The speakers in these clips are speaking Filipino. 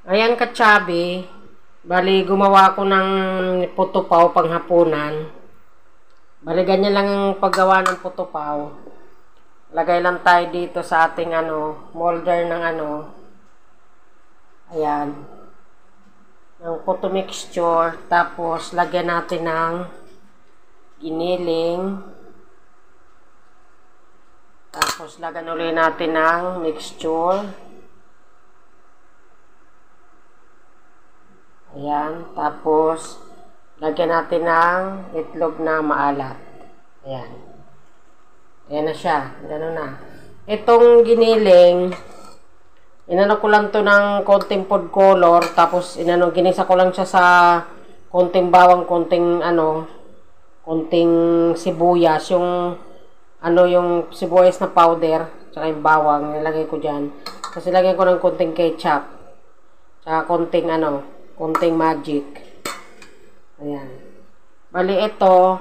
Ayan katsabi, bali gumawa ko ng putupaw panghapunan. Bali ganyan lang ang paggawa ng putupaw. Lagay lang tayo dito sa ating molder ng ayan, ng puto mixture. Tapos lagyan natin ng giniling. Tapos lagyan ulit natin ng mixture. Ayan, tapos lagyan natin ng itlog na maalat. Ayan. Ayan na siya. Gano'n na. Itong giniling, inano ko lang to ng konting food color, tapos ginisa ko lang siya sa konting bawang, konting sibuyas, yung sibuyas na powder, tsaka yung bawang, nilagay ko dyan. Kasi lagyan ko ng konting ketchup, tsaka konting magic. Ayan. Bali ito,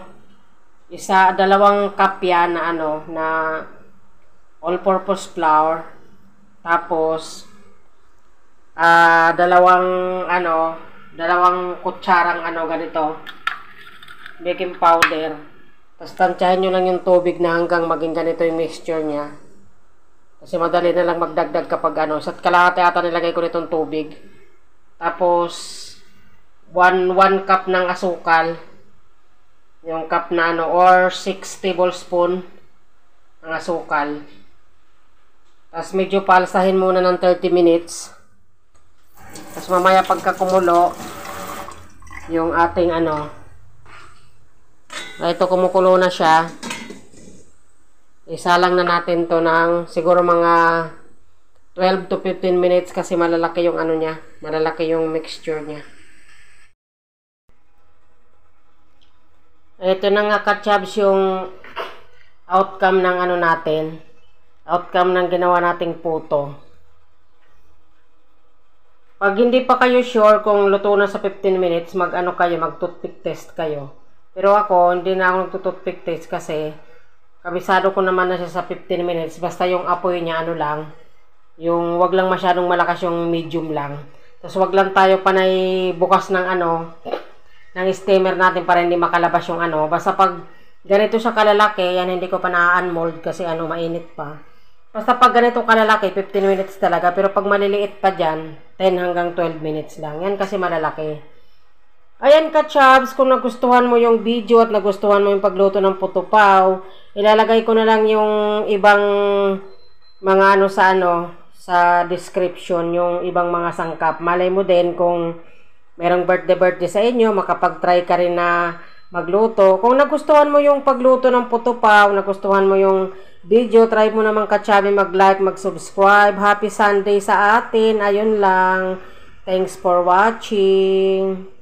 dalawang cup yan na all-purpose flour. Tapos, dalawang kutsarang ganito, baking powder. Tapos tansyahin nyo lang yung tubig na hanggang maging ganito yung mixture niya. Kasi madali na lang magdagdag kapag sa kalahati ata nilagay ko nitong tubig. Tapos, 1 cup ng asukal. Yung cup na or 6 tablespoon ng asukal. Tapos medyo palsahin muna ng 30 minutes. Tapos mamaya pagka kumulo, yung ating ito kumukulo na siya. Isalang na natin to ng siguro mga 12 to 15 minutes kasi malalaki yung niya, malalaki yung mixture niya. Ito na nga katsyabs yung outcome ng natin. Outcome ng ginawa nating puto. Pag hindi pa kayo sure kung luto na sa 15 minutes, mag-toothpick test kayo. Pero ako, hindi na ako nag-toothpick test kasi kabisado ko naman na siya sa 15 minutes. Basta yung apoy niya lang. Yung wag lang masyadong malakas, yung medium lang. Tapos wag lang tayo panay bukas ng ng steamer natin para hindi makalabas yung Basta pag ganito siya kalalaki, yan hindi ko pa na-unmold kasi mainit pa. Basta pag ganito kalalaki, 15 minutes talaga. Pero pag maliliit pa dyan, 10 hanggang 12 minutes lang. Yan kasi malalaki. Ayan ka-chubs, kung nagustuhan mo yung video at nagustuhan mo yung pagluto ng putupaw, ilalagay ko na lang yung ibang mga sa description, yung ibang mga sangkap. Malay mo din kung merong birthday sa inyo, makapag-try ka rin na magluto. Kung nagustuhan mo yung pagluto ng putupaw, nagustuhan mo yung video, try mo naman katsabi mag-like, mag-subscribe. Happy Sunday sa atin. Ayun lang. Thanks for watching.